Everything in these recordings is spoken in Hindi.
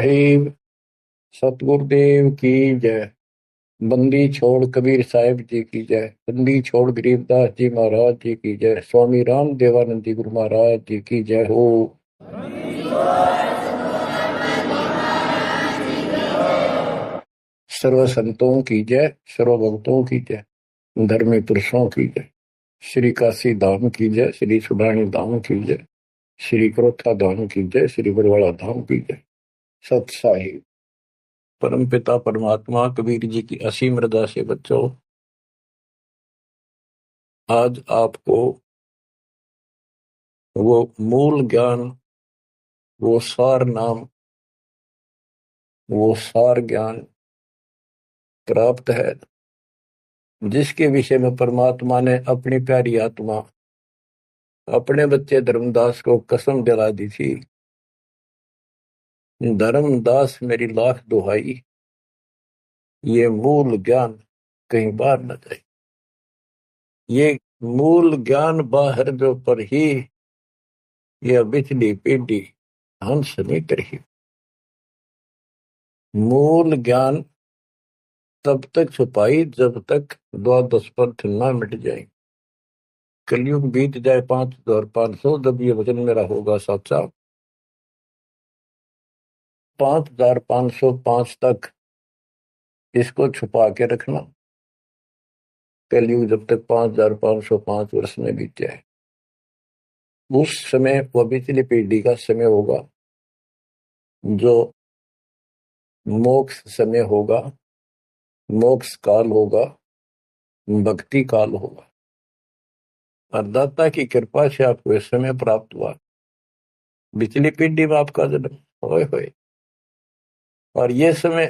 साहिब, सतगुरुदेव की जय। बंदी छोड़ कबीर साहिब जी की जय। बंदी छोड़ गरीबदास जी महाराज जी की जय। स्वामी राम देवानंद जी गुरु महाराज जी की जय हो। सर्व संतों की जय, सर्व भक्तों की जय, धर्मी पुरुषों की जय। श्री काशी धाम की जय, श्री सुडानी धाम की जय, श्री क्रोथा धाम की जय, श्री बरवाड़ा धाम की जय। सत साहिब। परम पिता परमात्मा कबीर जी की असीम रजा से बच्चों, आज आपको वो मूल ज्ञान, वो सार नाम, वो सार ज्ञान प्राप्त है, जिसके विषय में परमात्मा ने अपनी प्यारी आत्मा अपने बच्चे धर्मदास को कसम दिला दी थी। धर्मदास मेरी लाख दुहाई, ये मूल ज्ञान कहीं बाहर न जाए। ये मूल ज्ञान बाहर जो पर ही यह बिचली पीढ़ी हंस नहीं करी। मूल ज्ञान तब तक छुपाई जब तक द्वादश पंथ न मिट जाए। कलयुग बीत जाए 5500, जब ये वचन मेरा होगा सच्चा। 5505 तक इसको छुपा के रखना। कलयुग जब तक 5505 वर्ष में बीत जाए, उस समय वह पिछली पीढ़ी का समय होगा, जो मोक्ष समय होगा, मोक्ष काल होगा, भक्ति काल होगा। और दाता की कृपा से आपको इस समय प्राप्त हुआ। पिछली पीढ़ी में आपका जन्म होए होए, और ये समय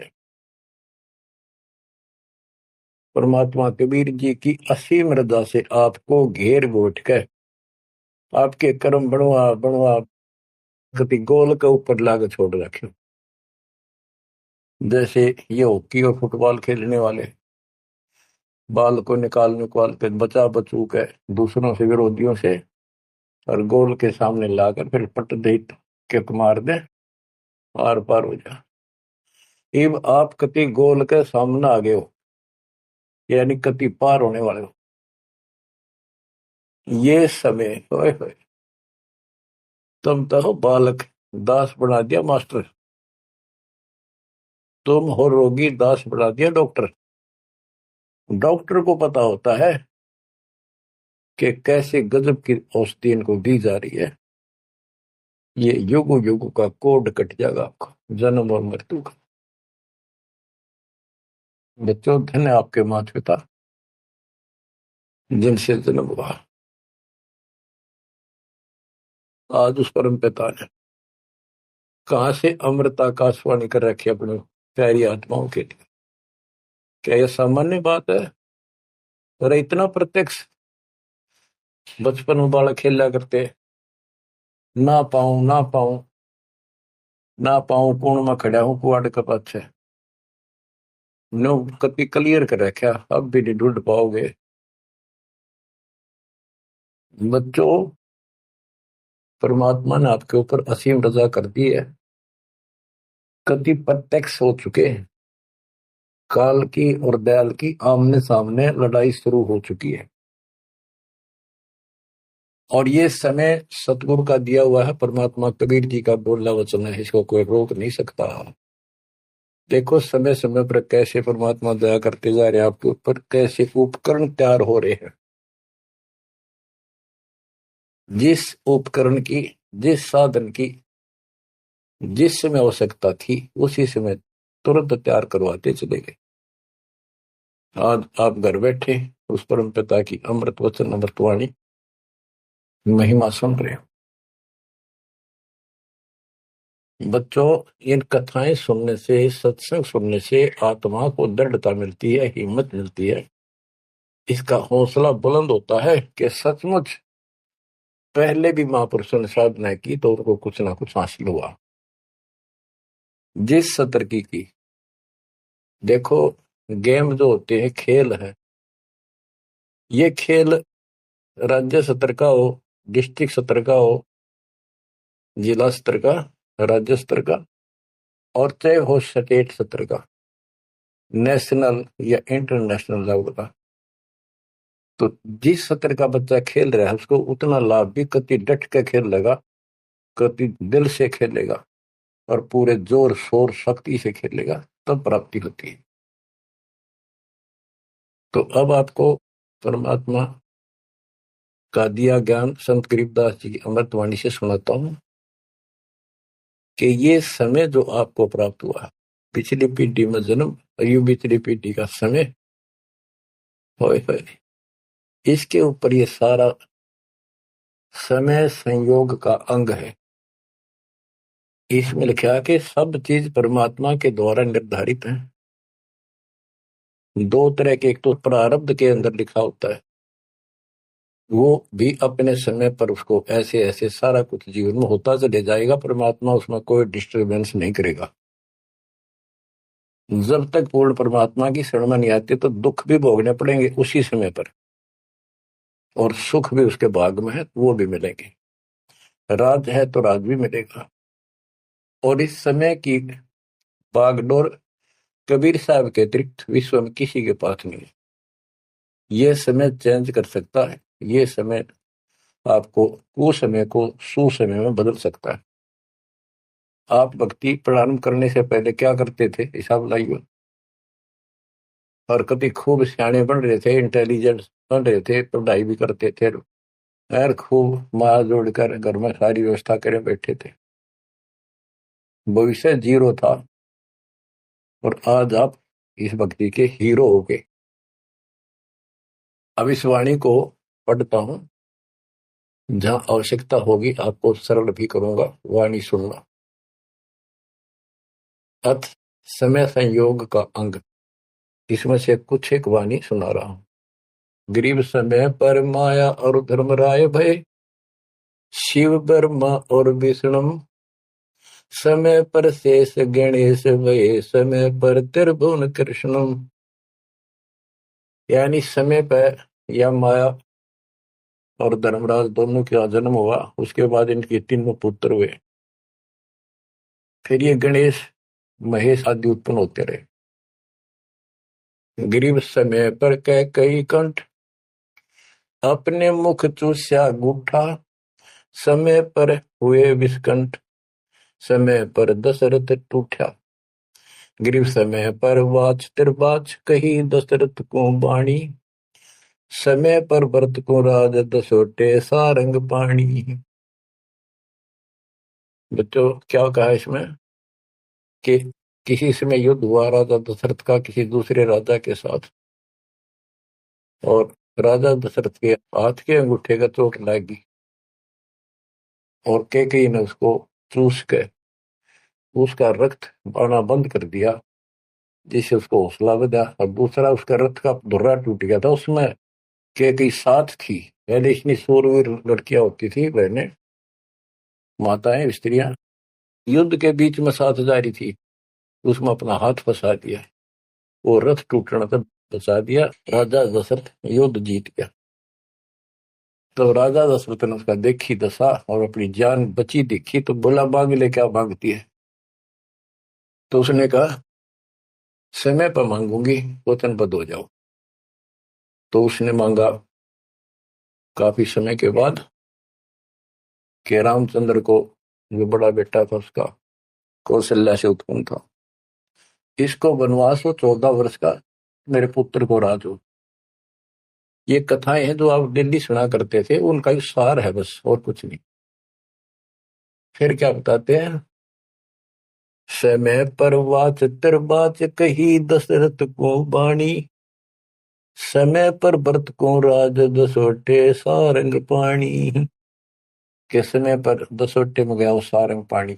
परमात्मा कबीर जी की असीम रजा से आपको घेर घोट कर आपके कर्म बनवा बनवा कति गोल के ऊपर लाग छोड़ रखे। जैसे ये हॉकी और फुटबॉल खेलने वाले बाल को निकाल निकाल के बचा बचू के दूसरों से, विरोधियों से, और गोल के सामने लाकर फिर पट दे के मार दे, आर पार हो जा। अब आप कति गोल के सामने आ गए हो, यानी कति पार होने वाले हो। ये समय होए होए, तुम तो हो बालक, दास बना दिया मास्टर। तुम हो रोगी, दास बना दिया डॉक्टर। डॉक्टर को पता होता है कि कैसे गजब की औषधि इनको दी जा रही है। ये युग युग का कोड कट जाएगा आपका, जन्म और मृत्यु का। बच्चों, धन्य आपके माता पिता जिनसे जन्म हुआ। आज उस परम पिता ने कहां से अमृत आकाशवाणी कर रखी अपनी प्यारी आत्माओं के लिए। क्या यह सामान्य बात है? अरे इतना प्रत्यक्ष बचपन में बालक खेला करते, ना पाऊं ना पाऊं ना पाऊं, कौन में खड़ा हूं कुआड़ के पाछे। नो कति क्लियर कर रखा, अब भी नहीं ढूंढ पाओगे। बच्चों, परमात्मा ने आपके ऊपर असीम रजा कर दी है। कति प्रत्यक्ष हो चुके हैं। काल की और दयाल की आमने सामने लड़ाई शुरू हो चुकी है, और ये समय सतगुरु का दिया हुआ है। परमात्मा कबीर जी का बोला वचन है, इसको कोई रोक नहीं सकता। देखो समय समय पर कैसे परमात्मा दया करते जा रहे हैं आपके ऊपर, कैसे उपकरण तैयार हो रहे हैं। जिस उपकरण की, जिस साधन की जिस समय आवश्यकता थी, उसी समय तुरंत तैयार करवाते चले गए। आज आप घर बैठे उस परम पिता की अमृत वचन अमृतवाणी महिमा सुन रहे हो। बच्चों, इन कथाएं सुनने से, सत्संग सुनने से आत्मा को दृढ़ता मिलती है, हिम्मत मिलती है। इसका हौसला बुलंद होता है कि सचमुच पहले भी महापुरुषों ने साधना की तो उनको कुछ ना कुछ हासिल हुआ। जिस सत्र की देखो, गेम जो होते हैं, खेल है, ये खेल राज्य स्तर का हो, डिस्ट्रिक्ट स्तर का हो, जिला स्तर का, राज्य स्तर का, और चाहे हो स्टेट सत्र का, नेशनल या इंटरनेशनल लेवल का। तो जिस सत्र का बच्चा खेल रहा है उसको उतना लाभ भी कति डट के खेल लेगा, कति दिल से खेलेगा और पूरे जोर शोर शक्ति से खेलेगा, तब प्राप्ति होती है। तो अब आपको परमात्मा का दिया ज्ञान संत गरीबदास जी की अमृतवाणी से सुनाता हूं कि ये समय जो आपको प्राप्त हुआ, पिछली पीढ़ी में जन्म और ये पिछली पीढ़ी का समय, होए होए, इसके ऊपर ये सारा समय संयोग का अंग है। इसमें लिखा कि सब चीज परमात्मा के द्वारा निर्धारित है। दो तरह के, एक तो प्रारब्ध के अंदर लिखा होता है, वो भी अपने समय पर उसको ऐसे ऐसे सारा कुछ जीवन में होता चले जाएगा, परमात्मा उसमें कोई डिस्टरबेंस नहीं करेगा। जब तक पूर्ण परमात्मा की शरण में नहीं आते तो दुख भी भोगने पड़ेंगे उसी समय पर, और सुख भी उसके भाग में है वो भी मिलेंगे। राज है तो राज भी मिलेगा। और इस समय की बागडोर कबीर साहब के अतिरिक्त विश्व में किसी के पास नहीं है। ये समय चेंज कर सकता है, ये समय आपको कुसमय को सुसमय में बदल सकता है। आप भक्ति प्रारंभ करने से पहले क्या करते थे, हिसाब लाइए। और कभी खूब सियाने बन रहे थे, इंटेलिजेंट बन रहे थे, पढ़ाई भी करते थे और खूब माँ जोड़कर घर में सारी व्यवस्था करे बैठे थे। भविष्य जीरो था और आज आप इस भक्ति के हीरो हो गए। अब इस वाणी को पढ़ता हूं, जहां आवश्यकता होगी आपको सरल भी करूंगा, वाणी सुनना। अथ समय संयोग का अंग, इसमें से कुछ एक वाणी सुना रहा हूं। गरीब समय पर माया और धर्मराय भय, शिव ब्रह्मा और विष्णु। समय पर शेष गणेश भय, समय पर त्रिभुवन कृष्ण। यानी समय पर या माया और धर्मराज दोनों का जन्म हुआ, उसके बाद इनके तीनों पुत्र हुए, फिर ये गणेश महेश आदि उत्पन्न होते रहे। गरीब समय पर कह कई कंठ, अपने मुख चूस्या गुठा। समय पर हुए विस्कंठ, समय पर दशरथ टूठा। गरीब समय पर वाच तिरबाच, कही दशरथ को बाणी। समय पर भरत को राज दसोटे, सारंग पाणी। बच्चों क्या कहा इसमें कि किसी समय युद्ध हुआ राजा दशरथ का किसी दूसरे राजा के साथ, और राजा दशरथ के हाथ के अंगूठे का चोट लगी और कैकेयी ने उसको चूस के उसका रक्त आना बंद कर दिया, जिससे उसको हौसला बढ़ा। और दूसरा उसका रथ का धुर्रा टूट गया था, उसमें कैकेयी साथ थी। पहले इतनी सूरवीर लड़कियां होती थी, बहनें, माताएं, स्त्रियां, युद्ध के बीच में साथ जा रही थी, उसमें अपना हाथ फंसा दिया, वो रथ टूटने तक बचा दिया। राजा दशरथ युद्ध जीत गया। तो राजा दशरथ ने उसका देखी दशा और अपनी जान बची देखी, तो बोला मांग ले, क्या मांगती है। तो उसने कहा समय पर मांगूंगी, वचनबद्ध हो जाओ। तो उसने मांगा काफी समय के बाद कि रामचंद्र को, जो बड़ा बेटा था उसका, कौशल्या से उत्पन्न था, इसको वनवास हो 14 वर्ष का, मेरे पुत्र को राज हो। ये कथाएं हैं जो आप दिल्ली सुना करते थे, उनका ही सार है बस, और कुछ नहीं। फिर क्या बताते हैं, समय पर वाच तिरबाच, कही दशरथ को बाणी। समय पर भरत को राज दसोटे, सारंग पाणी। के समय पर दसोटे में गया वो सारंग पाणी।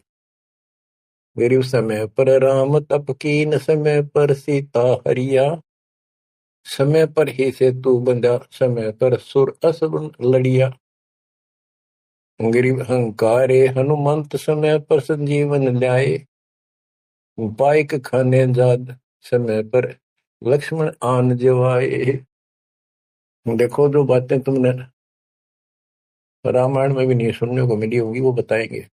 मेरी उस समय पर राम तप कीन, समय पर सीता हरिया। समय पर ही से तू बंधा, समय पर सुर असुर लड़िया। गरीब अहंकारे हनुमंत, समय पर संजीवन ल्याए। बाइक खाने जाद, समय पर लक्ष्मण आन जवाए। देखो जो बातें तुमने रामायण में भी नहीं सुनने को मिली होंगी, वो बताएंगे।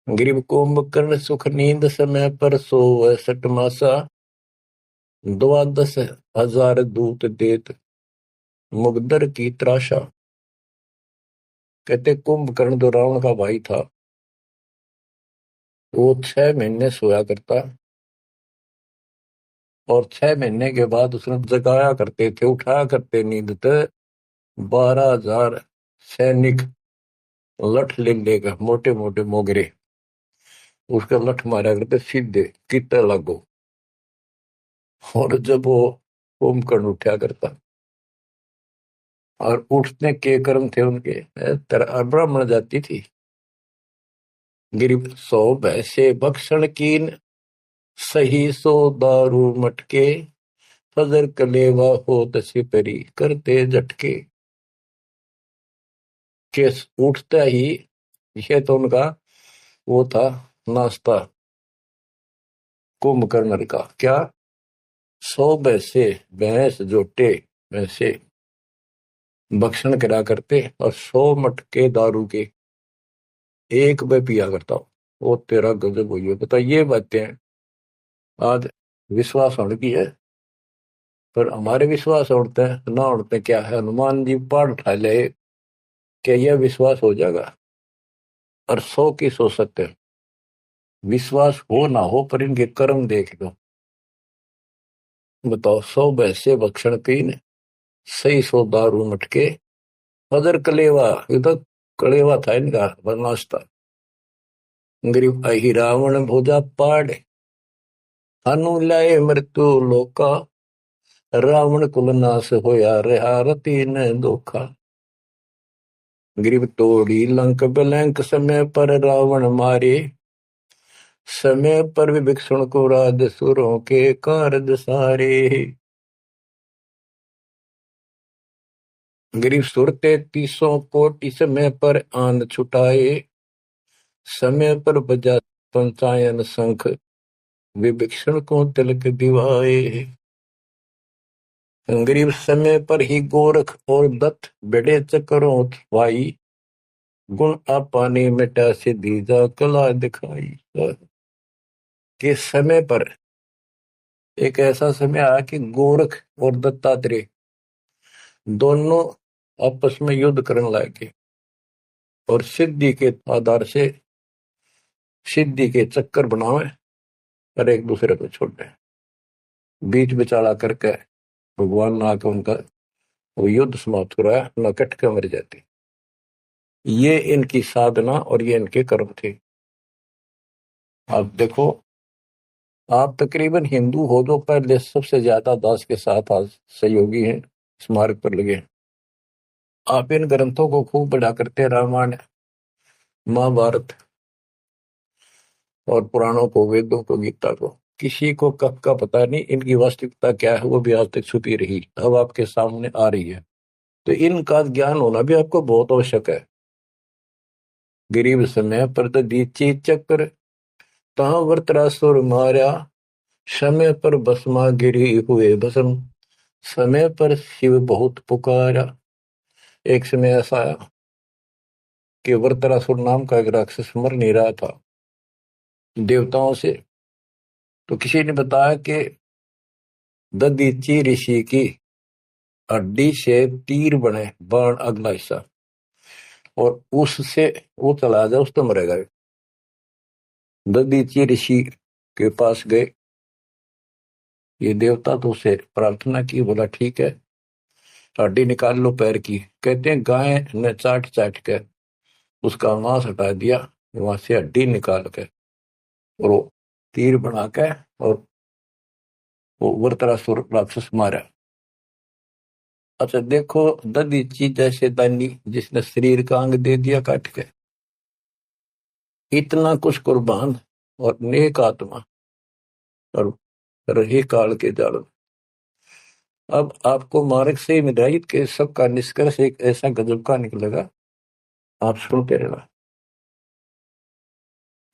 ग्रीव कुंभकर्ण सुख नींद समय पर सोवै सठ मासा, 12,000 दूत देत मुगदर की त्रासा। कहते कुंभकर्ण जो रावण का भाई था, वो 6 महीने सोया करता, और 6 महीने के बाद उसने जगाया करते थे, उठाया करते नींद से 12,000 सैनिक लठ ले लेकर, मोटे मोटे मोगरे, उसका लठ मारा करते सीधे कितना लागो। और जब वो कुंभकर्ण उठा करता, और उठने के कर्म थे उनके, ब्राह्मण जाति थी। गिरिप सो भैसे भक्षण कीन, सही सो दारू मटके, फजर कलेवा हो तसी परी करते झटके। के उठता ही, ये तो उनका वो था नाश्ता कुंभकर्ण का। क्या? 100 भैंसे, भैंस जोटे वैसे भक्षण करा करते, और 100 मटके दारू के एक में पिया करता हूँ। वो तेरा गजब हुई है। बता, ये बातें आज विश्वास होने की है, पर हमारे विश्वास उड़ते हैं ना उड़ते क्या है। हनुमान जी पहाड़ उठा ले, क्या यह विश्वास हो जाएगा? और 100 की सो सकते हैं, विश्वास हो ना हो, पर इनके कर्म देख लो। बताओ, 100 भैंसे भक्षण कीन, सही 100 दारू मटके, फजर कलेवा, ये तो कलेवा था इनका नाश्ता। गरीब अहि रावण भोजा पाड़, हनु लाए मृत्यु लोका, रावण कुल नाश होया रहा रति न धोखा। गरीब तोड़ी लंक बिलंक, समय पर रावण मारे, समय पर विभीषण को राज सुरों के कारज सारे। गरीब सुरते 30 कोटि, समय पर आन छुटाए, समय पर बजा पंचायन शंख, विभीषण को तिलक दिवाए। गरीब समय पर ही गोरख और दत्त, बड़े चक्रों भाई, गुण आपाने मिटा से दीजा कला दिखाई। कि समय पर एक ऐसा समय आया कि गोरख और दत्तात्रेय दोनों आपस में युद्ध करने लगे, और सिद्धि के आधार से सिद्धि के चक्कर बनावे, और एक दूसरे को छोड़े। बीच बिचारा करके भगवान ने आके उनका वो युद्ध समाप्त कराया, न कट के मर जाते। ये इनकी साधना और ये इनके कर्म थे। आप देखो, आप तकरीबन हिंदू हो जो पहले सबसे ज्यादा दास के साथ आज सहयोगी हैं, इस मार्ग पर लगे। आप इन ग्रंथों को खूब पढ़ा करते, रामायण, महाभारत और पुराणों को, वेदों को, गीता को। किसी को कब का पता नहीं, इनकी वास्तविकता क्या है वो भी आज तक छुपी रही, अब आपके सामने आ रही है। तो इनका ज्ञान होना भी आपको बहुत आवश्यक है। गरीब समय पर दीची चक्र, तहाँ वृत्रासुर मारा, समय पर भस्मा गिरी हुए भस्म, समय पर शिव बहुत पुकारा। एक समय ऐसा आया कि वृत्रासुर नाम का एक राक्षस मर नहीं रहा था देवताओं से, तो किसी ने बताया कि ददीची ऋषि की हड्डी से तीर बने, बाण अगला हिस्सा, और उससे वो चला जाए, उस तो मरेगा। ददीची ऋषि के पास गए, ये देवता तो उसे प्रार्थना की, बोला ठीक है हड्डी निकाल लो पैर की। कहते हैं गाय ने चाट चाट कर उसका मांस हटा दिया, वहां से हड्डी निकाल कर, और वो तीर बना के, और वो वृत्रासुर राक्षस मारा। अच्छा देखो, ददीची जैसे दानी जिसने शरीर का अंग दे दिया काट के, इतना कुछ कुर्बान और नेक आत्मा, और रही काल के जाल। अब आपको मार्ग से मिलाइट के सबका निष्कर्ष एक ऐसा गजब का निकलेगा, आप सुनते रहना।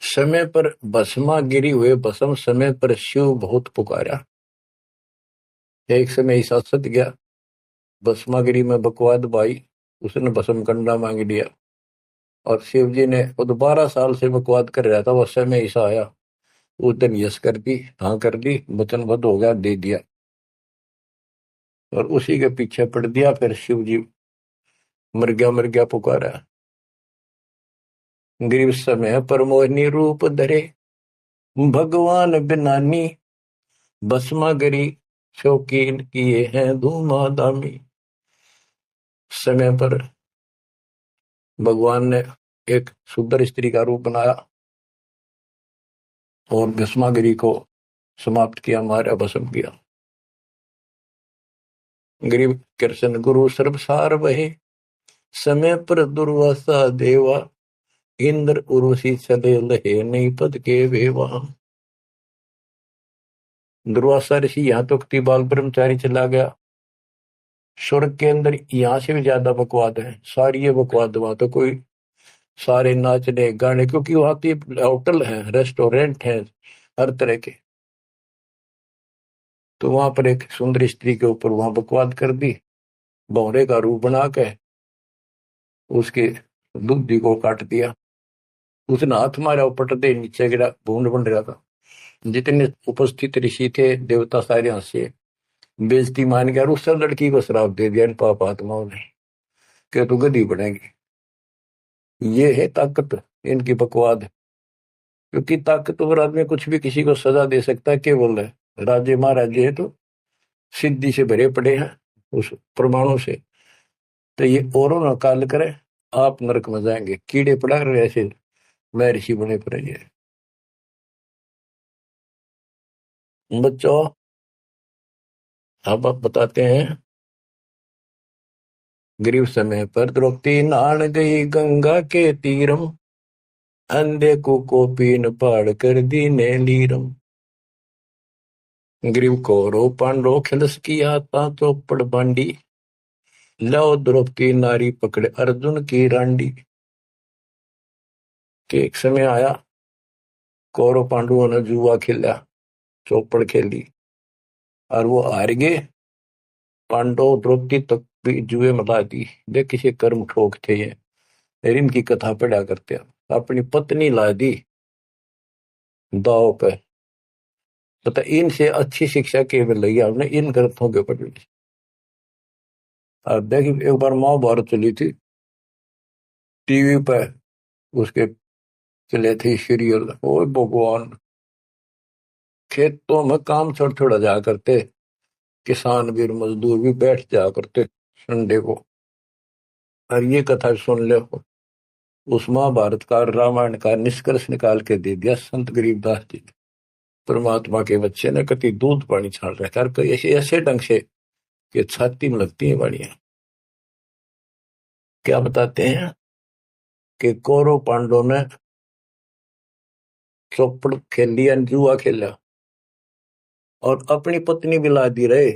समय पर भस्मा गिरी हुए भस्म, समय पर शिव बहुत पुकारा। एक समय ऐसा सत गया, भस्मागिरी में बकवाद भाई, उसने भस्म कंडा मांग लिया, और शिव जी ने वो तो 12 साल से बकवाद कर रहा था, वो समय ऐसा आया, उस दिन यस कर दी, हाँ कर दी, वचनबद्ध हो गया, दे दिया। और उसी के पीछे पड़ दिया, फिर शिव जी मर गया पुकारा। गरीब समय पर मोहिनी रूप धरे, भगवान बिनानी, भस्मा गरी शौकीन किए हैं धूमाधामी। समय पर भगवान ने एक सुंदर स्त्री का रूप बनाया और भस्मागिरी को समाप्त किया, मारा, भस्म किया। गरीब कृष्ण गुरु सर्वसार वहे, समय पर दुर्वासा देवा, इंद्र उर्वशी चले लहे, नहीं पद के वेवा। दुर्वासा ऋषि यहाँ तो कति बाल ब्रह्मचारी चला गया, स्वर्ग के अंदर यहाँ से भी ज्यादा बकवाद है, सारी ये बकवाद, वहां तो कोई सारे नाचने गाने, क्योंकि वहां की होटल है, रेस्टोरेंट है, हर तरह के। तो वहां पर एक सुंदर स्त्री के ऊपर वहां बकवाद कर दी, भौरे का रूप बना के उसके दूधी को काट दिया। उसने हाथ मारा, पट दे नीचे गिरा, भूड बन रहा था। जितने उपस्थित ऋषि थे, देवता, सारे हंसे, बेइज्जती मान गया, और उस लड़की को श्राप दे दिया इन पाप आत्माओं ने कि तू गधी बनेगी। ये है ताकत इनकी बकवाद। क्योंकि ताकतवर आदमी कुछ भी किसी को सजा दे सकता है, केवल है राजे महाराजे है तो सिद्धि से भरे पड़े हैं उस प्रमाणों से। तो ये औरों ना काल करे, आप नरक में जाएंगे, कीड़े पड़ा रहे ऐसे मैं ऋषि बने पड़े। ये बच्चों, अब आप बताते हैं, गरीब समय पर द्रौपदी नाण गई गंगा के तीरम, अंधे को पीन पाड़ कर दीने लीरम। ग्रीव कौरव पांडव खिलस किया ता चौपड़ बांडी, लो द्रौपदी नारी पकड़े अर्जुन की रांडी। के एक समय आया, कौरव पांडवों ने जुआ खेला, चौपड़ खेली, और वो हार गए। पांडव द्रौपदी तक भी जुए में ला दी। वे किसी कर्म ठोक थे ये, इनकी कथा पढ़ा करते हैं। अपनी पत्नी ला दी दाव पे। पता इनसे अच्छी शिक्षा केवल लगी हमने इन ग्रंथों के ऊपर। अब देखिए, एक बार महाभारत चली थी टीवी पे, उसके चले थे सीरियल। ओ भगवान, खेतों में काम छोड़ छोड़ा जा करते, किसान भी मजदूर भी बैठ जा करते संडे को, और ये कथा सुन ले। उस महाभारत का, रामायण का निष्कर्ष निकाल के दे दिया संत गरीबदास जी ने। परमात्मा के बच्चे ने कति दूध पानी छाल रखा, कई ऐसे ऐसे ढंग से कि छाती में लगती है बाड़ियां। क्या बताते हैं कि कौरव पांडवों ने चौपड़ खेल लिया, जुआ खेला, और अपनी पत्नी भी ला दी रहे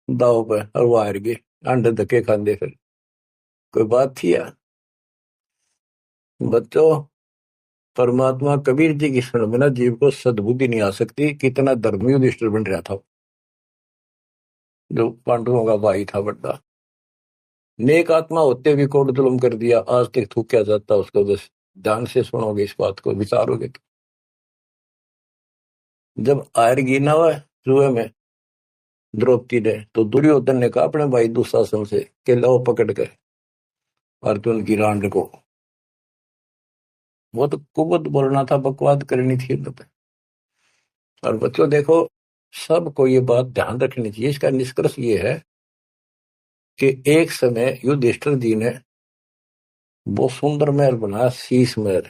दाव पे, और वो हार गए, अंडे धक्के खांदे। फिर कोई बात थी यार। बच्चों, परमात्मा कबीर जी की शरण में ना जीव को सद्बुद्धि नहीं आ सकती। कितना धर्मी युधिष्ठिर बन रहा था, जो पांडवों का भाई था बड़ा, नेक आत्मा होते भी कोट जुल्म कर दिया, आज तक थूका जाता उसको। बस ध्यान से सुनोगे, इस बात को विचारोगे तो। जब आयरगी ना हुआ जुए में द्रौपदी ने, तो दुर्योधन ने कहा अपने भाई दुशासन से कि लो पकड़ के अर्जुन की रांड को। वो तो कुबत बोलना था, बकवाद करनी थी। और बच्चों देखो, सबको ये बात ध्यान रखनी चाहिए। इसका निष्कर्ष ये है कि एक समय युधिष्ठिर जी ने वो सुंदर महल बनाया, शीश महल,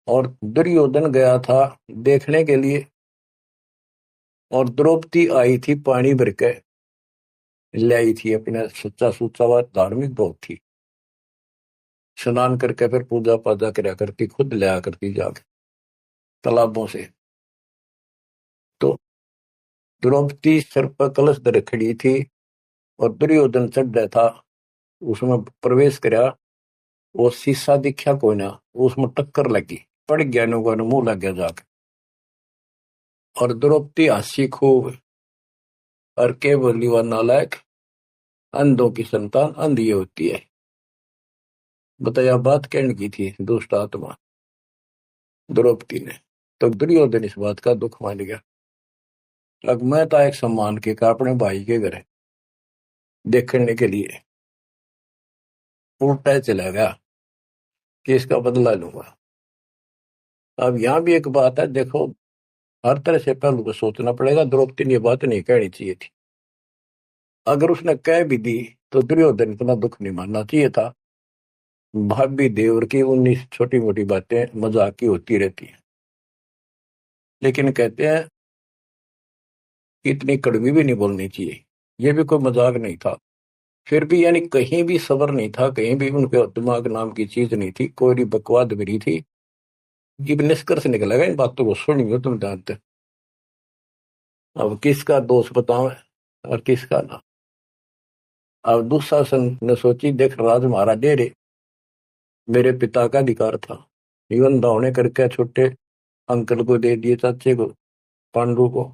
और दुर्योधन गया था देखने के लिए, और द्रौपदी आई थी पानी भर के लाई थी, अपने सच्चा सुच्चा बात, धार्मिक बहुत थी। स्नान करके फिर पूजा पाजा कराया करती, खुद लिया करती जाके तालाबों से। तो द्रौपदी सर पर कलश धर खड़ी थी, और दुर्योधन चढ़ रहा था, उसमें प्रवेश कराया। वो शीशा दिखा कोई ना, उसमें टक्कर लगी, पड़ गया, नुका मुंह लग गया जाके। और द्रौपदी हंसी खूब, और के बोली, वह नालायक, अंधों की संतान अंधी होती है। बताया बात कहने की थी दुष्ट आत्मा द्रौपदी ने। तो दुर्योधन इस बात का दुख मान गया। अब मैं था एक सम्मान के का अपने भाई के घर देखने के लिए उल्टा चला गया कि इसका बदला लूंगा। अब यहाँ भी एक बात है, देखो हर तरह से पहलू को सोचना पड़ेगा। द्रौपदी ने ये बात नहीं कहनी चाहिए थी। अगर उसने कह भी दी तो दुर्योधन इतना दुख नहीं मानना चाहिए था। भाभी देवर की 19 छोटी मोटी बातें मजाक की होती रहती हैं, लेकिन कहते हैं कि इतनी कड़वी भी नहीं बोलनी चाहिए। ये भी कोई मजाक नहीं था। फिर भी यानी कहीं भी सबर नहीं था, कहीं भी उनके दिमाग नाम की चीज नहीं थी, कोई बकवाद भी नहीं थी। ये भी निष्कर्ष निकलेगा इन बातों को सुनिए तुम जानते। अब किसका दोष बताओ और किसका ना। अब दुशासन ने सोची, देख राज हमारा डेरे मेरे पिता का अधिकार था, इवन दौड़े करके छोटे अंकल को दे दिए, चाचे को, पांडु को।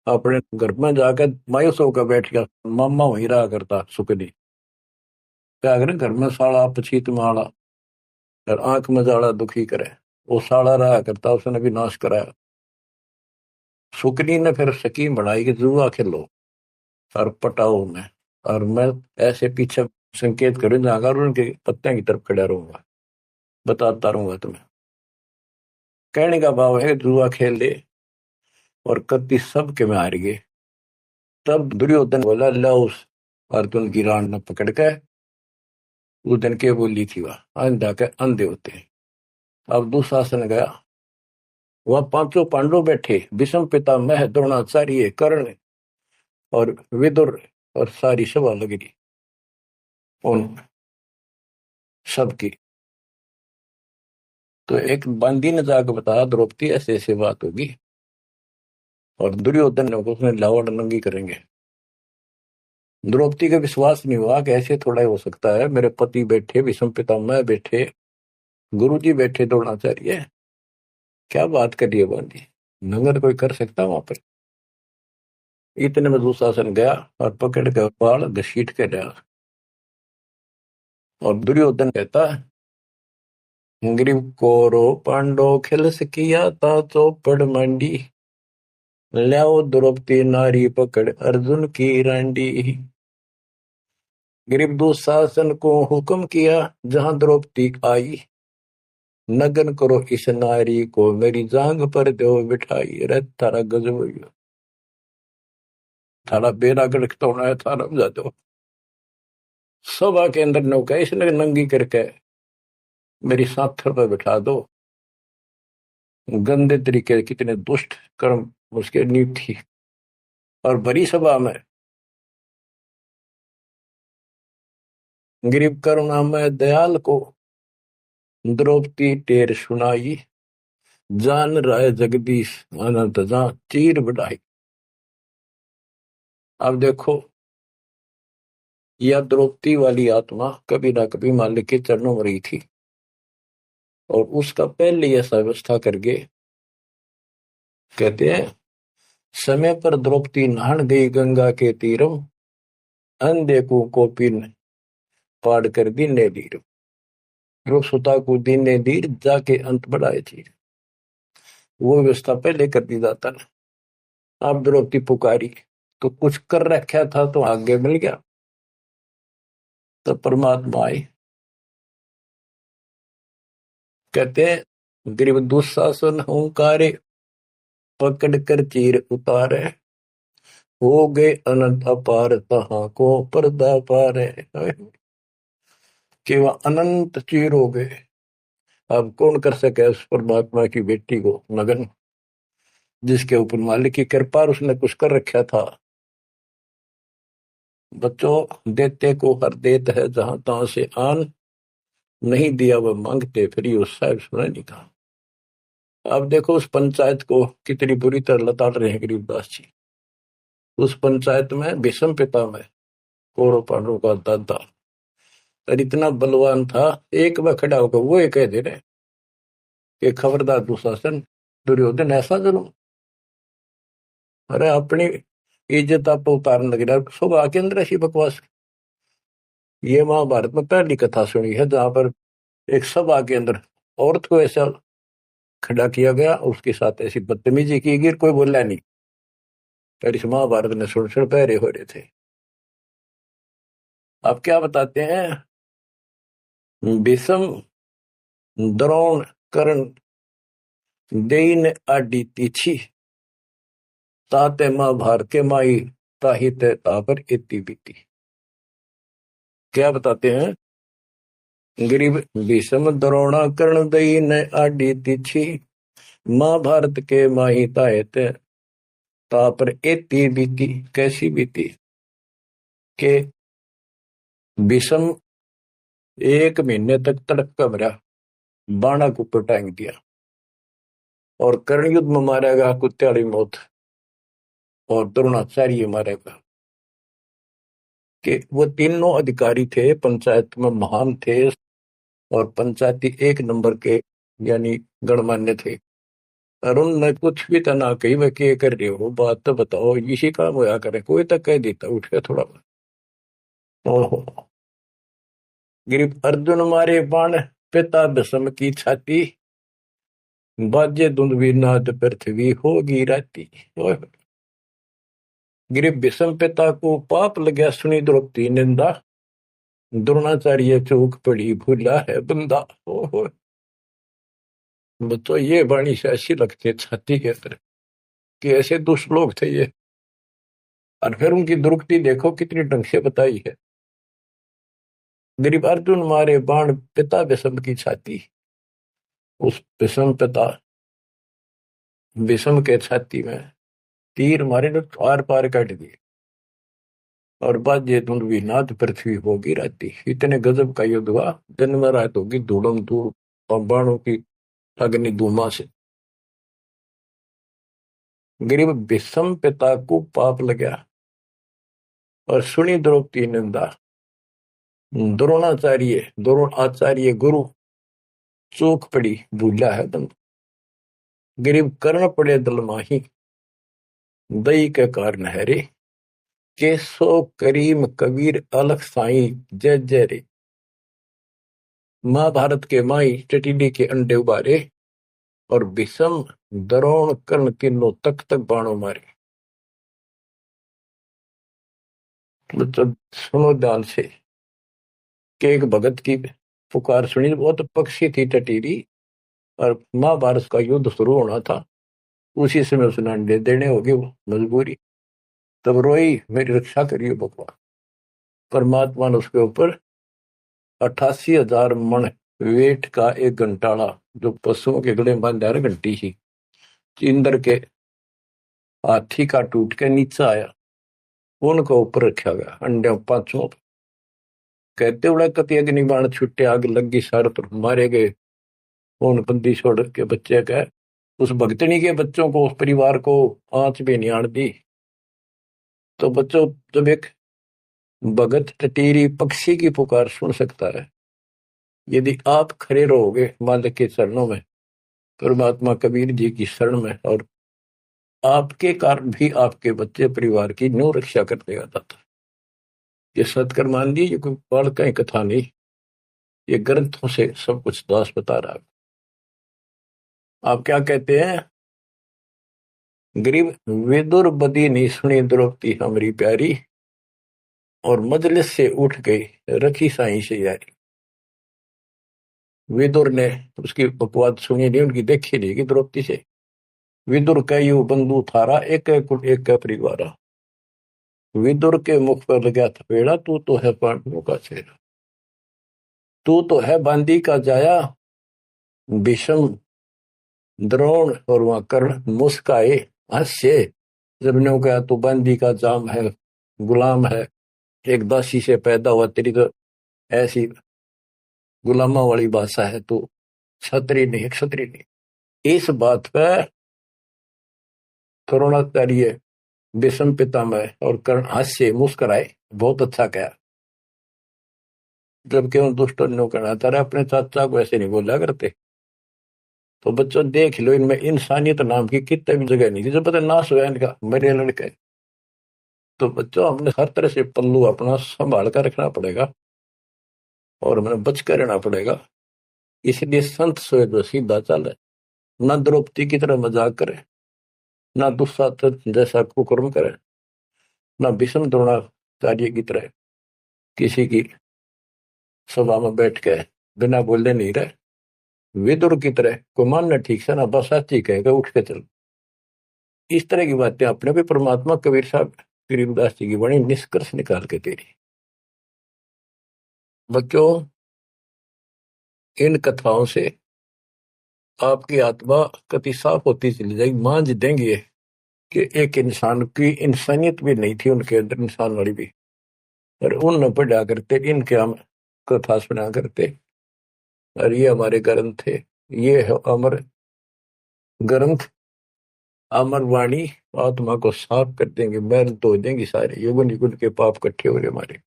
अपने घर में जाकर मायूस होकर बैठ गया। मामा वहीं रहा करता सुखनी। क्या करे, घर में साड़ा पछीत माड़ा और आंख में जाड़ा दुखी करे। वो साड़ा रहा करता, उसने भी नाश कराया। सुकनी ने फिर स्कीम बढ़ाई कि जुआ खेलो और पटाओ में, और मैं ऐसे पीछे संकेत करूँ जाकर उनके पत्ते की तरफ खड़ा रहूंगा, बताता रहूंगा तुम्हें। कहने का भाव है जुआ खेल ले और कति सब के में हार गए। तब दुर्योधन बोला, ला उस अर्जुन की रान न पकड़ के। उस दिन के बोली थी वह अंधा के अंधे होते हैं। अब दुशासन गया, वह पांचों पांडव बैठे, भीष्म पितामह द्रोणाचार्य कर्ण और विदुर, और सारी सभा लग रही उन सबकी। तो एक बंदी ने जाकर बताया द्रौपदी ऐसे ऐसे बात होगी, और दुर्योधन ने उसने लावड़ नंगी करेंगे। द्रौपदी का विश्वास नहीं हुआ कि ऐसे थोड़ा ही हो सकता है। मेरे पति बैठे, भीष्म पितामह बैठे, गुरुजी बैठे, द्रोणाचार्य, क्या बात कर रही है बंदी, नंगर कोई कर सकता वहां पर। इतने में दुशासन गया और पकड़ के बाल घसीट के गया। और दुर्योधन कहता, ग्रीव कोरो पांडो खिलस किया ता चौपड़ मंडी, ल्याओ द्रौपदी नारी पकड़ अर्जुन की रांडी। ग्रीव दुशासन को हुक्म किया जहां द्रौपदी आई, नगन करो इस नारी को मेरी जांग पर दो बिठाई। अरे थारा गजब हो गया, थारा बेरा गड़क तो होना है, थारा बजा दो। सभा के अंदर नौका इसने नंगी करके मेरी साथर पर बिठा दो। गंदे तरीके, कितने दुष्ट कर्म उसके नींव थी। और बड़ी सभा में गरीब करुणा में दयाल को द्रौपदी टेर सुनाई, जान राय जगदीश अनंत जा चीर बढ़ाई। अब देखो, यह द्रौपदी वाली आत्मा कभी ना कभी मालिक के चरणों में रही थी, और उसका पहले ऐसा व्यवस्था करके कहते हैं, समय पर द्रौपदी नहान गई गंगा के तीरम, अंधे को कोपिन पाड़ कर दीने दीर, सुता को दीने दीर जाके अंत बढ़ाए चीर। वो व्यवस्था पहले कर दी जाता ना। अब द्रौपदी पुकारी तो कुछ कर रखा था तो आगे मिल गया। तो परमात्मा आए, कहते हैं गरीब दुशासन हुंकारे, पकड़ कर चीर उतारे, हो गए अनंत अपार तहां को पर्दा पारे। कि वह अनंत चीर हो गए। अब कौन कर सके उस परमात्मा की बेटी को नगन, जिसके ऊपर मालिक की कृपा उसने कुछ कर रखा था। बच्चों, देते को हर देत है जहां तहां से आन, नहीं दिया वह मांगते फिर उस साहब सुना नहीं कहा। अब देखो उस पंचायत को कितनी बुरी तरह लताड़ रहे हैं गरीबदास जी। उस पंचायत में भीष्म पितामह कौरव पांडवों का दादा और इतना बलवान था, एक बार खड़ा होकर वो ये कह दे रहे कि खबरदार दुशासन, दुर्योधन ऐसा जुल्म। अरे अपनी इज्जत आप उतारने लग रहा, सुबह के अंदर ऐसी बकवास। ये महाभारत में पहली कथा सुनी है जहां पर एक सभा के अंदर औरत को ऐसा खड़ा किया गया, उसके साथ ऐसी बदतमीजी की गई, कोई बोला नहीं। फिर इस महाभारत ने सुन पहरे हो रहे थे। आप क्या बताते हैं? भीष्म द्रोण कर्ण देइन आडी तीछी ताते महाभारत के माई ताही ते तापर इति बीती। क्या बताते हैं? गरीब भीष्म द्रोण कर्ण देइन आडी तीछी महाभारत के माही ताहे ते तापर इति बीती। कैसी बीती? के भीष्म 1 महीने तक तड़प का मरा, बाणा को ऊपर टांग दिया, और कर्ण युद्ध में मारा गया कुत्ते वाली मौत, और द्रोणाचार्य मारेगा। कि वो तीनों अधिकारी थे, पंचायत में महान थे, और पंचायती 1 नंबर के यानी गणमान्य थे। और उनने कुछ भी तो ना कही, वह क्या कर रहे हो, बात तो बताओ, इसी काम होया करे, कोई तक कह देता उठ के थोड़ा। ओहो, गिरिप अर्जुन मारे बाण पिता भीष्म की छाती बाजे धुंधवी नाद पृथ्वी होगी राती। गिरिप भीष्म पिता को पाप लगा सुनी द्रौपदी निंदा द्रोणाचार्य चौक पड़ी भूला है बंदा। ओहो, तो ये वाणी से ऐसी लगती है छाती के अंदर कि ऐसे दुष्ट लोग थे ये। और फिर उनकी दुर्गति देखो कितनी ढंग से बताई है। गरीब अर्जुन मारे बाण पिता भीष्म की छाती, उस भीष्म पिता भीष्म के छाती में तीर मारे ने आर पार काट दिए, और बाजे धुंधवी नाद पृथ्वी होगी राती। इतने गजब का युद्ध हुआ, दिन में रात होगी धूड़म धूड़ और बाणों की अग्नि धूमा से। गरीब भीष्म पिता को पाप लगा और सुनी द्रौपदी निंदा द्रोण आचार्य गुरु चूक पड़ी भूला है बंद। गरीब कर्ण पड़े दल माही दई के कारण है रे केसो करीम कबीर अलख साई जय जय रे। महाभारत के माई टिटिडी के अंडे उबारे और भीष्म द्रोण कर्ण तीनों तक तक बाणों मारे। मतलब सुनो ध्यान से कि एक भगत की पुकार सुनी, बहुत पक्षी थी टटीरी, और महाभारत का युद्ध शुरू होना था, उसी समय उसने अंडे देने होगी वो मजबूरी। तब रोई मेरी रक्षा करिए भगवान। परमात्मा ने उसके ऊपर 88,000 मन वेट का एक घंटाड़ा, जो पशुओं के गले में बांधा घंटी ही, इंद्र के हाथी का टूट के नीचे आया, उनको ऊपर रखा गया अंडे 5 कहते उड़ा कति अग्नि बाण छुट्टे, आग लगी सारे तरफ मारे गए। उन बंदी छोड़ के बच्चे कह उस भगतनी के बच्चों को, उस परिवार को आंच भी नहीं आन दी। तो बच्चों, जब एक भगत टटीरी पक्षी की पुकार सुन सकता है, यदि आप खड़े रहोगे मालिक के चरणों में, परमात्मा कबीर जी की शरण में, और आपके कारण भी आपके बच्चे परिवार की न्यू रक्षा कर देगा दाता। ये सत्कर मान लीजिए, कोई बाल का कथा नहीं, ये ग्रंथों से सब कुछ दास बता रहा है। आप क्या कहते हैं? गरीब विदुर बदी नहीं सुनी द्रौपदी हमारी प्यारी, और मजलिस से उठ गई रखी साई से यारी। विदुर ने उसकी बकवाद सुनी नहीं, उनकी देखी नहीं कि द्रौपदी से। विदुर कयु बंधु थारा एक एक का परिवारा। विदुर के मुख पर लगा थपेड़ा, तू तो है पांडवों का चेहरा, तू तो है बांदी का जाया। भीष्म द्रोण और वहां कर्ण मुस्काए हास्य, जब ने कहा तू बांदी का जाम है, गुलाम है, एक दासी से पैदा हुआ, तेरी तो ऐसी गुलामा वाली भाषा है, तो क्षत्रिय नहीं, क्षत्रिय नहीं। इस बात पर द्रोणाचार्य भीष्म पितामह और कर्ण हास्य मुस्कुराए, बहुत अच्छा कहा। जबकि उन दुष्टों ने कहना था अपने चाचा को ऐसे नहीं बोला करते। तो बच्चों देख लो, इनमें इंसानियत नाम की कितने भी जगह नहीं थी, जब पता नाश हुआ इनका मेरे लड़के। तो बच्चों, हमने हर तरह से पल्लू अपना संभाल कर रखना पड़ेगा। और मैंने बच कर रहना पड़ेगा। इसलिए संत सोए तो सीधा चले, ना द्रौपदी की तरह मजाक करे, ना दुस्साहस जैसा कुकर्म करे, ना भीष्म द्रोणाचार्य की तरह किसी की सभा में बैठ के बिना बोले नहीं रहे। विदुर की तरह को मानना ठीक से ना बस साची कहेगा उठ के चल। इस तरह की बातें अपने भी परमात्मा कबीर साहब गरीबदास जी की बड़ी निष्कर्ष निकाल के दे रही। बच्चों, इन कथाओं से आपकी आत्मा कति साफ होती चली जाएगी। मान देंगे कि एक इंसान की इंसानियत भी नहीं थी उनके अंदर, इंसान वाली भी, और उन न पढ़ा करते, इनके हम कथा सुना करते। और ये हमारे ग्रंथ थे, ये है अमर ग्रंथ, अमर वाणी आत्मा को साफ कर देंगे, मैल धो देंगे सारे युगन युगन के पाप इकट्ठे हो रहे हमारे।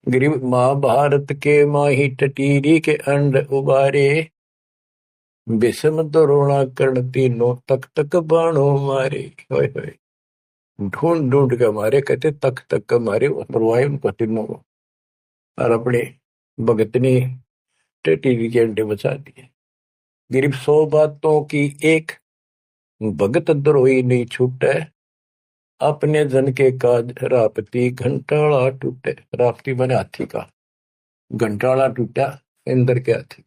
गरीब महाभारत के माही टटीरी के अंड उबारे, विषम द्रोणा कर्ण तीनों तक तक बाणों मारे। होय होय, ढूंढ ढूंढ के मारे, कहते तक तक मारे, मरवाए उनको तीनों को, और अपने भगतनी टटीरी के अंडे बचा दिए। गरीब 100 बातों की एक, भगत द्रोही नहीं छूटे, अपने जन के काज रापती घंटाला टूटे। रापती बने हाथी का, घंटाला टूटा इंद्र के हाथी।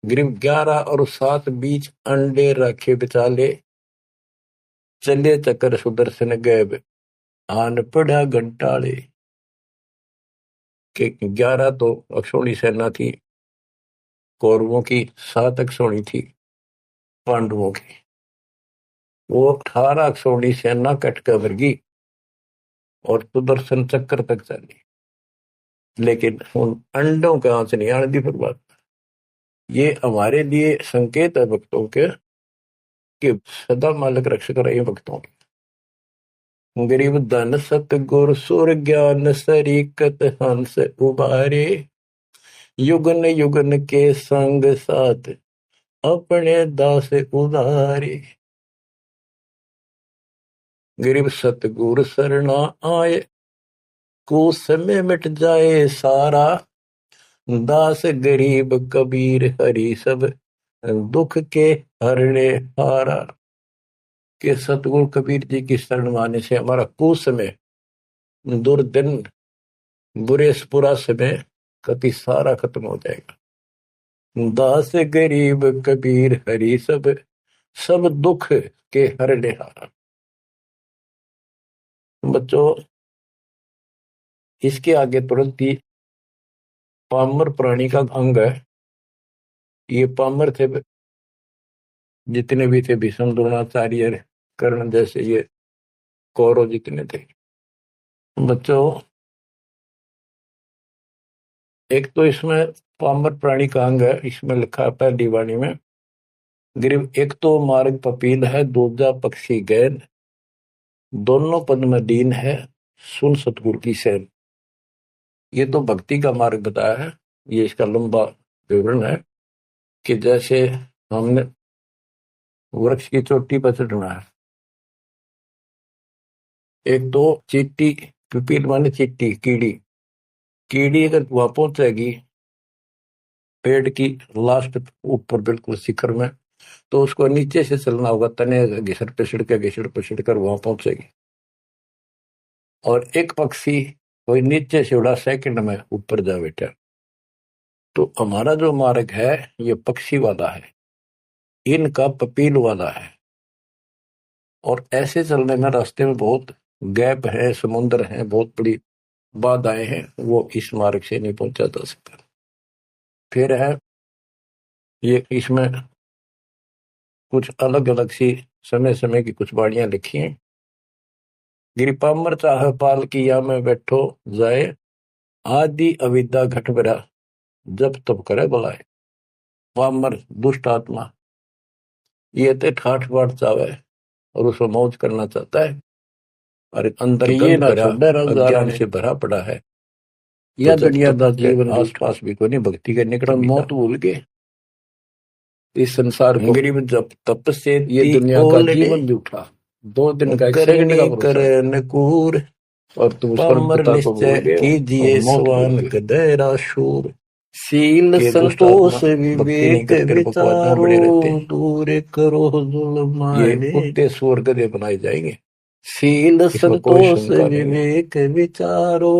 गरीब 11 और 7 बीच अंडे रखे बिचाले, चले चक्कर सुदर्शन गए आन पड़ा घंटाले। के 11 तो अक्षौणी सेना थी कौरवों की, 7 अक्षौणी थी पांडवों की। वो 18 अक्षौणी सेना कटकर वर्गी और सुदर्शन चक्कर तक चली, लेकिन उन अंडों के आंच नहीं आने दी फिर बात। ये हमारे लिए संकेत है भक्तों के कि सदा मालिक रक्षक रहे भक्तों के। गरीब धन सतगुर सुर ज्ञान सरीकत हंस उबारे, युगन युगन के संग साथ अपने दास उदारे। गरीब सतगुर सरना आए, कुछ समय मिट जाए सारा, दास गरीब कबीर हरि सब दुख के हरने हारा। के सतगुरु कबीर जी की शरण माने से हमारा कुछ समय, दुर्दिन, बुरा समय कति सारा खत्म हो जाएगा। दास गरीब कबीर हरि सब सब दुख के हरने हारा। बच्चों, इसके आगे तुरंत ही पामर प्राणी का अंग है। ये पामर थे जितने भी थे, भीष्म द्रोणाचार्य कर्ण जैसे ये कौरव जितने थे। बच्चों, एक तो इसमें पामर प्राणी का अंग है, इसमें लिखा है पहली वाणी में, गरीब एक तो मार्ग पपील है, दूजा पक्षी गैन, दोनों पद में दीन है, सुन सतगुरु की सैन। ये तो भक्ति का मार्ग बताया है। ये इसका लंबा विवरण है कि जैसे हमने वृक्ष की चोटी पर चढ़ना है, एक तो चीटी, पिपील माने चीटी, कीड़ी, कीड़ी अगर वहां पहुंचेगी पेड़ की लास्ट ऊपर बिल्कुल शिखर में, तो उसको नीचे से चलना होगा, तने घिसड़ पिसड़ कर वहां पहुंचेगी। और एक पक्षी कोई नीचे से उड़ा सेकंड में ऊपर जा बैठा। तो हमारा जो मार्ग है ये पक्षी वाला है, इनका पपील वाला है। और ऐसे चलने में रास्ते में बहुत गैप है, समुद्र है, बहुत बड़ी बाधाएं हैं, वो इस मार्ग से नहीं पहुंचा जा सकता। फिर है ये, इसमें कुछ अलग अलग सी समय समय की कुछ बाणियां लिखी हैं। गिरिपामर चाह पाल किया में बैठो जाए, आदि अविद्या घट बरा जब तब करे बुलाए। पामर दुष्ट आत्मा ये ते ठाठ बाट चावे और उसको मौज करना चाहता है, और अंदर गंद भरा अज्ञान से भरा पड़ा है। यह दुनिया का जीवन आस पास भी कोई नहीं, भक्ति के निकट मौत भूल के इस संसार को गरीब जब तप से ये दुनिया का जीवन भी उठा 2 दिन का, एक सेकंड का भरोसा। और तुम पामर सर्वपिता को निश्चय भूल गए कीजिए और मौत भूल स्वान गए। कदैरा शूर। शील ये दुष्ट संतोष आत्मा भक्ति नहीं विवेक करते और बकवाद में विचारो बड़े रहते हैं। दूर करो ये जुल्माने। कुत्ते सुअर गधे बनाए जाएंगे, शील इसमें कोई संतोष शंका नहीं है। विवेक विचारो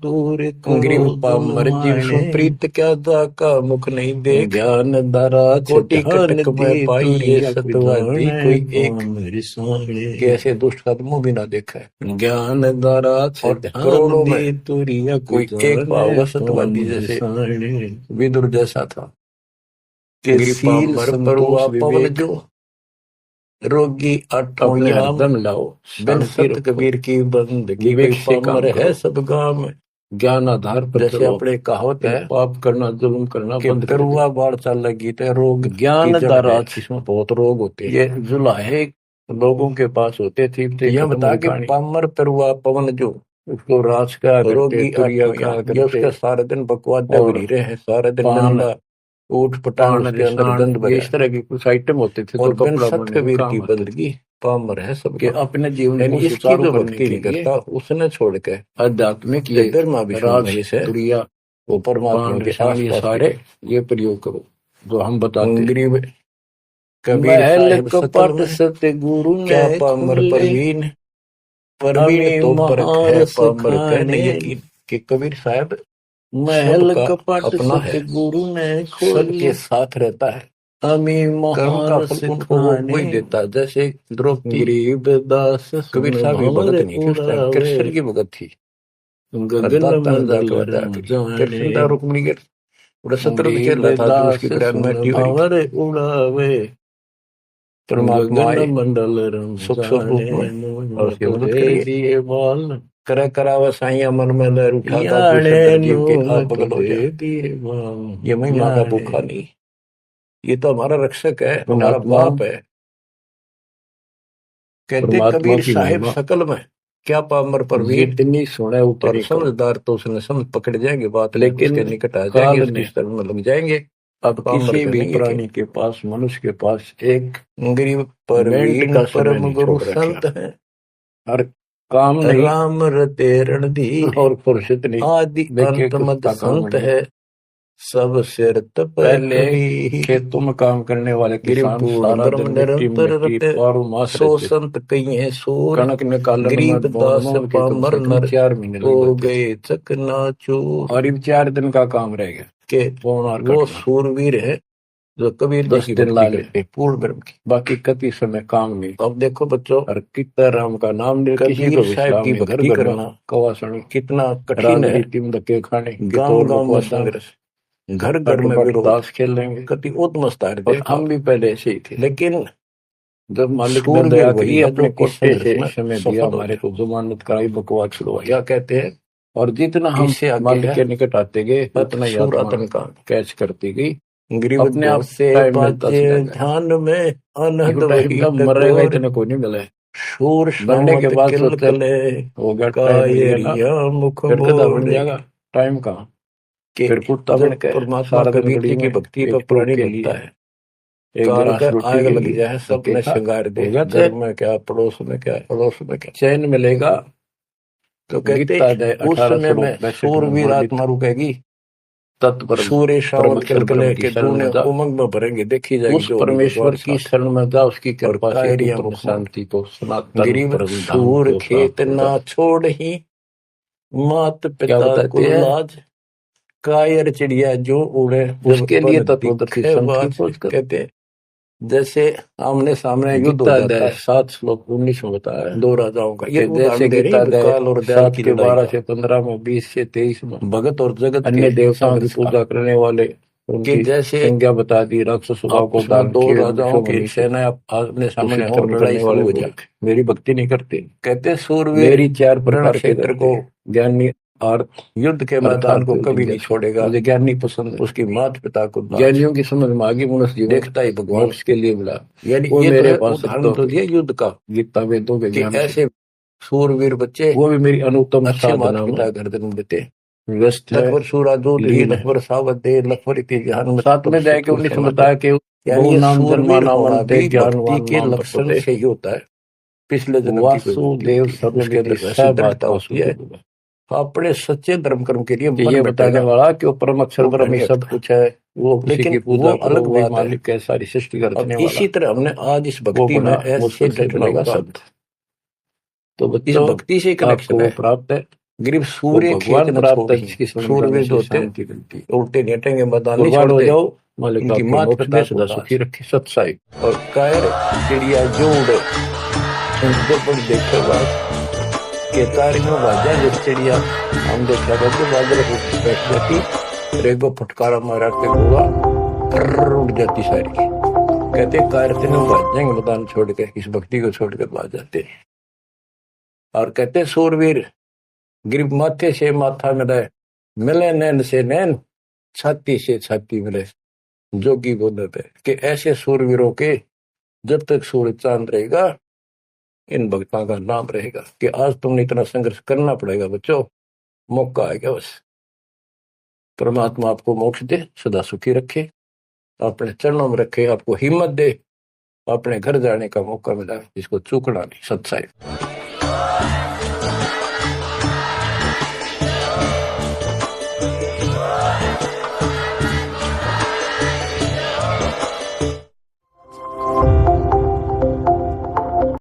दूर करो गरीब पामर जीव जुल्माने। सुप्रीत क्या जाका मुख नहीं देख। ज्ञान दरा कोटि ध्यान कटक दी में पाई ये तुरिया सतवादी कुदाने कोई एक पामर साने। के ऐसे दुष्ट का मुंह भी ना देखा है। ज्ञान दरा और ध्यान करोड़ों दी में तुरिया कोई एक कुदाने होगा सतवादी पामर जैसे साने। विदुर जैसा था। के गिरी शील पामर संतोष परुआ पवन विवेक जो रोगी आठों अपने याम। हरदम लाओ, बिन शांति सत रखो, कबीर की बंदगी विवेक कोई से काम पामर है करो, सब गाम। ज्ञान आधार पर जैसे चलो, अपने कहावत फिर है पाप करना जुल्म करना कि बंद कर दो। पेरुआ बाढ़ चल लगी तो रोग की ज्ञान जड़ है, दाराज इसमें बहुत रोग होते हैं। ये जुलाहे लोगों के पास होते थे, यह खत्म बता हुई कि कहानी। पामर पेरुआ पवन जो उसको राज कहा करते, रोगी तुरिया आठों कहा याम, ये करते, उसका सारा दिन बकवाद और भरी रहे हैं, सारा दिन पान डंडा ऊट पटांग पान उसके अंदर रिसाण गंद ये भरा इस तरह के कुछ आइटम होते थे और जो बिन कपड़ा सत बनने में कबीर की काम आते थे। बंदगी पामर है सब कि गाम। अपने जीवन यानी को इसकी सुचारू जो करने भक्ति के नहीं लिए करता उसने छोड़ के आध्यात्मिक जो ये ब्रह्मा विष्णु राज महेश है तुरिया वो परमात्मा पान के रिसाण ये आसपास सारे ये प्रयोग करो जो हम बताते हैं। गरीब कबीर महल साहिब सकल कपट में सतगुरु क्या ने पामर खोले, परवीन। परवीन हमें तो परख है महारस पामर का नहीं खाने। यकीन कि कबीर साहब महल सबका कपट अपना है, सतगुरु ने सबके खोले, साथ रहता है। हमें कर्म का महारस फल उनको वो खाने। वही देता है। जैसे द्रौपदी गरीब दास कबीर सुन साहब की भंवर भगत नहीं थी, उस टाइम उड़ावे, कृष्ण की भगत थी। गगन दाता ने मंडल जाके बताया रंग फिर जाने। कृष्ण था रुक्मिणी के पूरा शत्रु गरीब खेल रहा था जो दास उसकी प्राण सुन मृत्यु हुई थी। भंवर उड़ावे, परमात्मा गगन आए मंडल रंग सुख स्वरूप जाने। में और उसकी मदद दे करिए। दिए बाल करे करावा साइया मन में लहर उठाता जो याने शंकर जीव के आप नूनक बगल हो दे जाए। दिए बाल ये महिमा का याने। भूखा नहीं, ये तो हमारा रक्षक है, हमारा पुण्यात्माओं बाप है। कहते परमात्मा कबीर की साहिब महिमा सकल में क्या पामर परवीन। जितनी सुने और उतनी कम, समझदार तो उसने समझ पकड़ जाएंगे, बात में लेकिन उसके निकट आ काल जाएंगे, उसकी ने शरण में लग जाएंगे। अब पामर किसी का भी नहीं यकीन। प्राणी के पास, मनुष्य के पास एक गरीब मिनट परवीन का समय परम नहीं गुरु छोड़ संत रखा, है। हर काम नहीं राम रते रणधीर और फुर्सत नहीं। आदि देखिए अंत मद कुत्ता काम संत नहीं। है सब सिर तप पहले कबीर। खेतों में काम करने वाले गिरि किसान पूर्ण सारा धर्म दिन मिट्टी में निरंतर मिट्टी रते पारू मास सो रहते थे। संत कई है सूर। कनक निकालन में गरीब दास मोल के कम पामर से कम नर 4 महीने हो लग जाते थे। गए चकनाचूर। और ये 4 दिन का काम रह गया के पौनार वो कटना, सूरवीर है जो कबीर जी 10 की दिन ला भक्ति ले, करते हैं पूर्ण धर्म की। बाकी कति समय काम नहीं। अब देखो बच्चों, और कितना राम का नाम ले, किसी कबीर को भी साहब इस्लाम की में घर भक्ति घर करना कवासनी कितना कठिन है। राजनीति में धक्के खाने की गांव तौर गांव में बकवासा संघर्ष, घर घर में अटपट विरोध, दास खेल लेंगे। कति उत्मस्तार और देखा। हम भी पहले ऐसे ही थे, लेकिन जब मालिक ने सूरवीर दया वही की, है जो अपने इस कोटे संघर्ष से में समय सफल दिया, हो हमारे गया। को जमानत कराई, बकवास छुड़वाई। क्या कहते हैं और जितना हम इससे आगे मालिक है के निकट आते गए उतना ही आत्मा सूरातन कांड। कैच करती गई, गरीब अपने आप से टाइम मिलता बाजे चला गया। ध्यान में अनहद टाइम वही कब मरेगा टकोर। इतने को नहीं मिले, शूर मरने के शामत बाद किल सोचते कले हो गया टाइम मिलेगा, कायरिया मुख फिर गधा बन मोड़े। जाएगा, टाइम कहाँ, के फिर कुत्ता जब बन के परमात्मा सारा दिन कबीर गली जी की में भक्ति पर एक टूक प्राणी के लगता लिए, है, एक काल गिलास का रोटी आग के लग लिए जाए सब धक्के ने खा श्रृंगार दे, हो गया घर में क्या पड़ोस में क्या पड़ोस में क्या। चैन मिलेगा। तो कहते गीता दे उस समय में 1862 में सूरवीर वर्णित आत्मा रुकेगी, तत्पर सूर्य शावत परमेश्वर किलकले ब्रह्म की के शरण दूने में जा, उमंग में भरेंगे, देखी जाएगी उस जो होगी परमेश्वर भगवान की साथ। शरण में जा, उसकी और कृपा से कायरिया तुम मुख मोड़। शांति को सनातन गरीब परम धाम सूर को खेत प्राप्त ना होगा। छोड़ ही मात क्या पिता बताते कुल हैं, लाज। कायर चिड़िया जो उड़े जब उसके लिए बन तत्वदर्शी दिखे संत की बाज। खोज कर। कहते जैसे आमने सामने युद्ध हो गीता जाता अध्याय है 7 श्लोक 19 में बताया है दो राजाओं का, ये कि जैसे उदाहरण दे रही गीता है अध्याय काल और दयाल 7 की के लड़ाई 12 का, से 15 में, 20 से 23 में भगत और जगत अन्य के देवताओं की संघर्ष का। पूजा करने वाले कि उनकी जैसे संज्ञा बता दी, राक्षस स्वभाव को आपस में धारण दो किए राजाओं की ऋषि सेना आमने सामने उसी हो, कर्म लड़ाई करने वाले शुरू हो लोग जाए। मेरी भक्ति नहीं करते। कहते सूरवीर मेरी 4 रण प्रकार के क्षेत्र को ज्ञानी अर्थ युद्ध के मैदान को कभी नहीं छोड़ेगा, मुझे ज्ञानी पसंद है। उसकी मात पिता को लाज। ज्ञानियों की समझ में आगे मनुष्य जीवन देखता ही भगवान मोक्ष के लिए मिला। यानी वो ये मेरे तो पास उदाहरण तो दिया युद्ध का गीता वेदों के कि ज्ञान से, ऐसे सूरवीर बच्चे वो भी मेरी अनुत्तम अच्छे माता साधना पिता में गर्दन देते। व्यस्त है। लखवर सूरा जो लीन है। लखवर सावत दे लखवर इति ज्ञान में 7 में जाए के 19 में बताया कि यानी बहु ये नाम सूरवीर जन्माना होना मानते भी ज्ञानवान भक्ति के नाम लक्षण प्रस्तुते। से ही होता है। पिछले जन्म की वासुदेव सर्व उसके अंदर विधि वैसी दृढ़ता होती है अपने सच्चे धर्म कर्म के लिए ये बताने वाला कि वो परम अक्षर वो ब्रह्म ही नहीं सब हटता। कुछ है, वो उसी लेकिन की पूजा वो करो, अलग वही बात है। मालिक है, सारी सृष्टि अब करने वाला। इसी तरह हमने आज इस वो भक्ति में गुना ऐसे मुझसे घटना चलेगा प्राप्त शब्द। तो इस बच्चों भक्ति से कनेक्शन आपको है। प्राप्त है, गरीब वो सूर्य भगवान खेत न प्राप्त है छोड़ी, जिसकी स्मरण करने सूर्यवीर से होते शांति मिलती। उल्टे नेटेंगे मैदान नहीं कुर्बान छोड़ हो दे, जाओ, मालिक इनकी आपको मात मोक्ष पिता दे, को सदा दास। सुखी रखे सत्साई। और कायर चिड़िया जो उड़े जब बड़ी देखे बात के तारी में बाजा जब चिड़िया हम देखा करते बादल उठ के बैठ जाती, रेगो फटकारा मारा के गोवा फर्र उड़ जाती सारी। कहते कायर तेने भाज जाएंगे मैदान छोड़ के, इस भक्ति को छोड़ के भाज जाते। और कहते सूरवीर गिर माथे से माथा मिले, मिले नैन से नैन, छाती से छाती मिले। जोगी बोले थे कि ऐसे सूरवीरों के जब तक सूरज चांद रहेगा इन भक्तों का नाम रहेगा। कि आज तुमने इतना संघर्ष करना पड़ेगा बच्चों, मौका आएगा बस। परमात्मा आपको मोक्ष दे, सदा सुखी रखे, अपने चरणों में रखे, आपको हिम्मत दे, अपने घर जाने का मौका मिला जिसको चूकना नहीं। सत्साई।